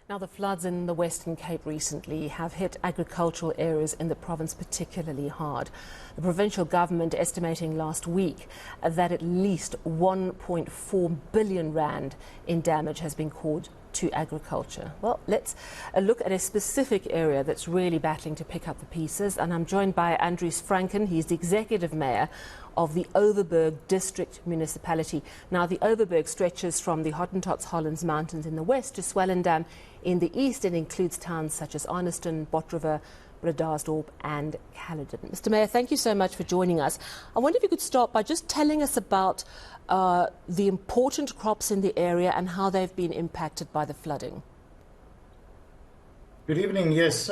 Now, the floods in the Western Cape recently have hit agricultural areas in the province particularly hard. The provincial government estimating last week that at least 1.4 billion rand in damage has been caused to agriculture. Well, let's look at a specific area that's really battling to pick up the pieces. And I'm joined by Andries Franken. He's the executive mayor of the Overberg District Municipality. Now, the Overberg stretches from the Hottentots Hollands mountains in the west to Swellendam in the east and includes towns such as Arniston, Bredasdorp and Caledon. Mr. Mayor, thank you so much for joining us. I wonder if you could start by just telling us about the important crops in the area and how they've been impacted by the flooding. Good evening. Yes,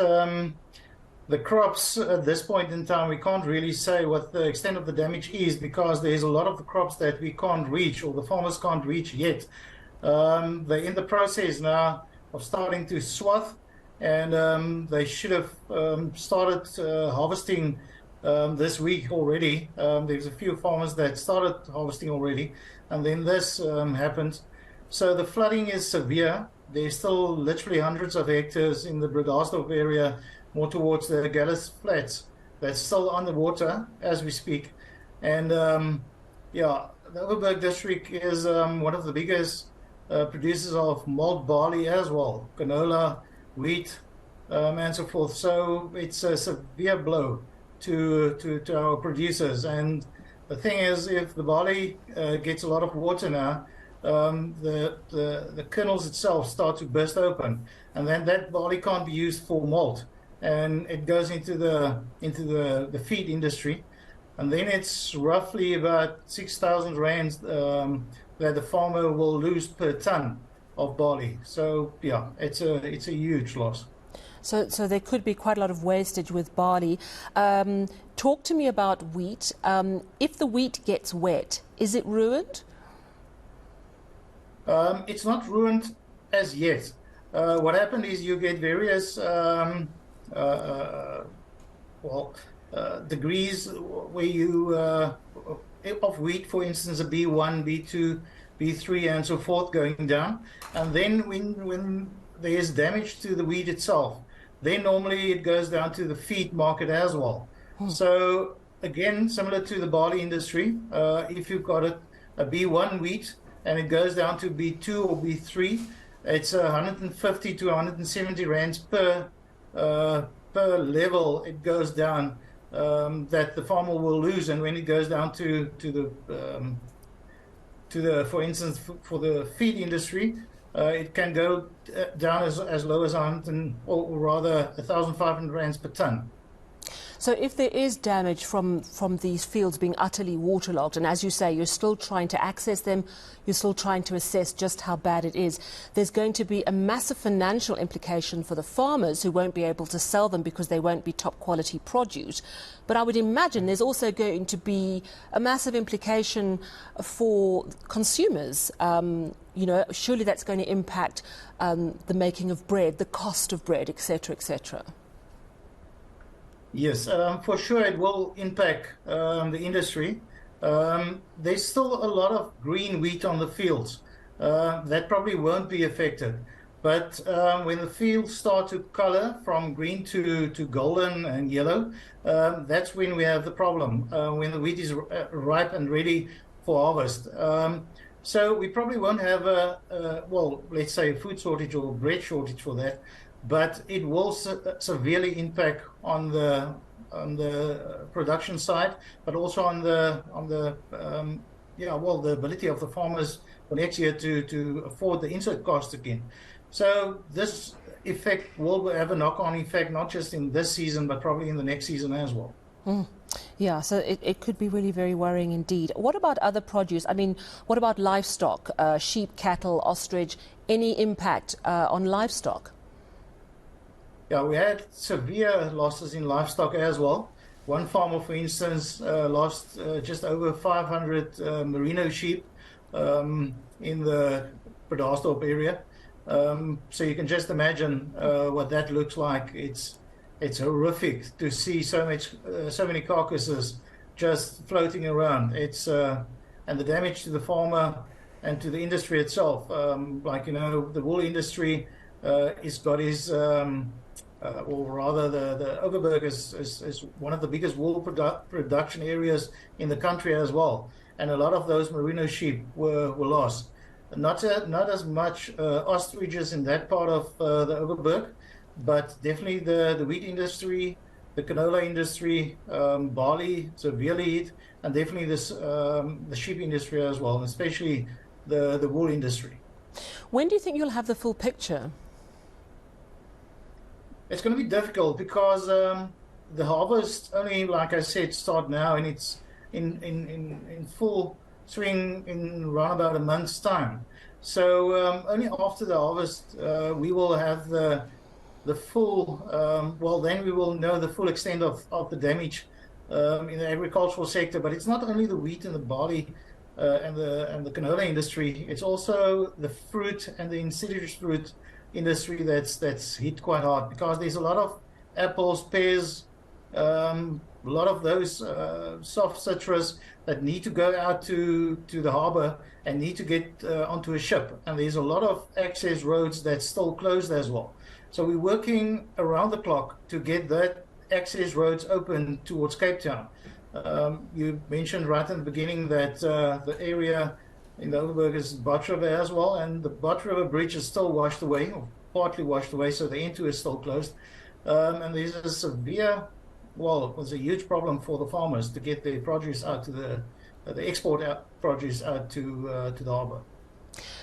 the crops at this point in time, we can't really say what the extent of the damage is because there's a lot of the crops that we can't reach or the farmers can't reach yet. They're in the process now of starting to swath, and they should have started harvesting this week already. There's a few farmers that started harvesting already, and then this happened. So the flooding is severe. There's still literally hundreds of hectares in the Bredasdorp area, more towards the Gallis Flats, that's still underwater as we speak. And yeah, the Overberg District is one of the biggest producers of malt barley as well, canola, wheat, and so forth. So it's a severe blow to our producers. And the thing is, if the barley gets a lot of water now, the kernels itself start to burst open, and then that barley can't be used for malt, and it goes into the feed industry, and then it's roughly about 6,000 rands that the farmer will lose per ton of barley. So yeah, it's a huge loss. So there could be quite a lot of wastage with barley. Talk to me about wheat. If the wheat gets wet, is it ruined? It's not ruined as yet. What happened is you get various degrees where you of wheat, for instance, a B1, B2, B3, and so forth going down. And then when there is damage to the wheat itself, then normally it goes down to the feed market as well. So again, similar to the barley industry, if you've got a B1 wheat and it goes down to B2 or B3, it's 150 to 170 rands per level it goes down, that the farmer will lose. And when it goes down to the for instance, for the feed industry, it can go down as low as 100 or rather 1,500 rands per ton. So if there is damage from these fields being utterly waterlogged, and as you say, you're still trying to access them, you're still trying to assess just how bad it is, there's going to be a massive financial implication for the farmers who won't be able to sell them because they won't be top quality produce. But I would imagine there's also going to be a massive implication for consumers. You know, surely that's going to impact the making of bread, the cost of bread, etc., etc. Yes, for sure it will impact the industry. There's still a lot of green wheat on the fields. That probably won't be affected. But when the fields start to color from green to golden and yellow, that's when we have the problem, when the wheat is ripe and ready for harvest. So we probably won't have well, let's say a food shortage or bread shortage for that. But it will severely impact on the production side, but also on the the ability of the farmers for next year to afford the input cost again. So this effect will have a knock-on effect, not just in this season, but probably in the next season as well. Yeah, so it could be really very worrying indeed. What about other produce? I mean, what about livestock, sheep, cattle, ostrich? Any impact on livestock? Yeah, we had severe losses in livestock as well. One farmer, for instance, lost just over 500 merino sheep in the Bredasdorp area. So you can just imagine what that looks like. It's horrific to see so many carcasses just floating around. And the damage to the farmer and to the industry itself, like, you know, the wool industry is got his, or rather the Overberg is one of the biggest wool production areas in the country as well. And a lot of those merino sheep were lost. Not as much ostriches in that part of the Overberg, but definitely the wheat industry, the canola industry, barley severely hit, and definitely this the sheep industry as well, and especially the wool industry. When do you think you'll have the full picture? It's going to be difficult because the harvest only, like I said, start now, and it's in full swing in around about a month's time. So only after the harvest we will have the full. Well, then we will know the full extent of the damage in the agricultural sector. But it's not only the wheat and the barley and the canola industry. It's also the fruit and the deciduous fruit industry that's hit quite hard, because there's a lot of apples, pears, a lot of those soft citrus that need to go out to the harbor and need to get onto a ship, and there's a lot of access roads that's still closed as well. So we're working around the clock to get that access roads open towards Cape Town. You mentioned right in the beginning that the area in the Overberg is Bot River as well, and the Bot River Bridge is still washed away, or partly washed away, so the end to is still closed. And there's a severe, well, it was a huge problem for the farmers to get their produce out to the export produce out to the harbour.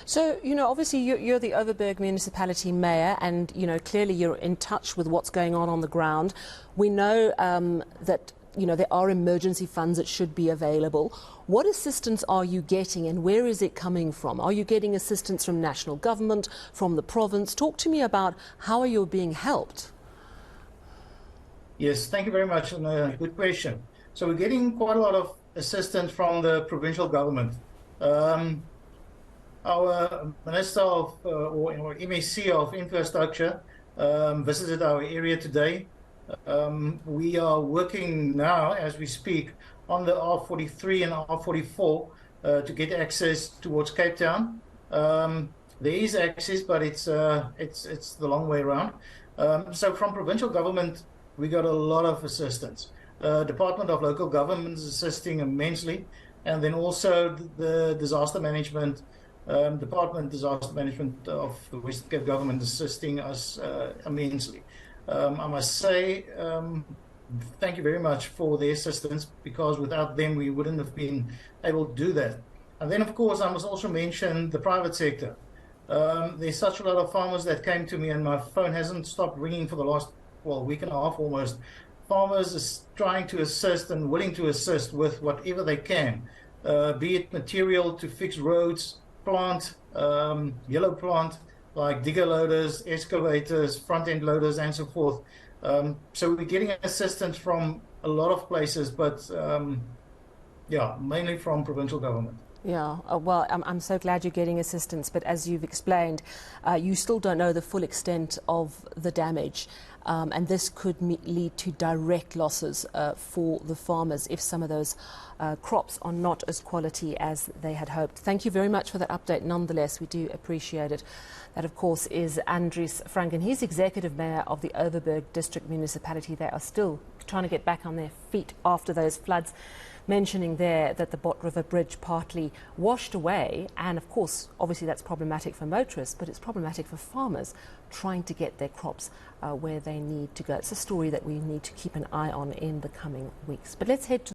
So, obviously you're the Overberg Municipality Mayor, and, clearly you're in touch with what's going on the ground. We know that there are emergency funds that should be available. What assistance are you getting, and where is it coming from? Are you getting assistance from national government, from the province? Talk to me about how you're being helped. Yes, thank you very much, and a good question. So we're getting quite a lot of assistance from the provincial government. Our Minister of, or MSC of Infrastructure visited our area today. We are working now, as we speak, on the R43 and R44 to get access towards Cape Town. There is access, but it's the long way around. So from provincial government, we got a lot of assistance. Department of Local Government is assisting immensely, and then also the disaster management disaster management of the Western Cape government assisting us immensely. I must say, thank you very much for their assistance, because without them we wouldn't have been able to do that. And then, of course, I must also mention the private sector. There's such a lot of farmers that came to me, and my phone hasn't stopped ringing for the last, week and a half almost. Farmers is trying to assist and willing to assist with whatever they can, be it material to fix roads, plant, yellow plant, like digger loaders, excavators, front-end loaders, and so forth. So we're getting assistance from a lot of places, but mainly from provincial government. Yeah, well, I'm so glad you're getting assistance, but as you've explained, you still don't know the full extent of the damage, and this could lead to direct losses for the farmers if some of those crops are not as quality as they had hoped. Thank you very much for that update. Nonetheless, we do appreciate it. That, of course, is Andries Franken. He's Executive Mayor of the Overberg District Municipality. They are still trying to get back on their feet after those floods, mentioning there that the Bot River Bridge partly washed away, and of course obviously that's problematic for motorists, but it's problematic for farmers trying to get their crops where they need to go. It's a story that we need to keep an eye on in the coming weeks. But let's head to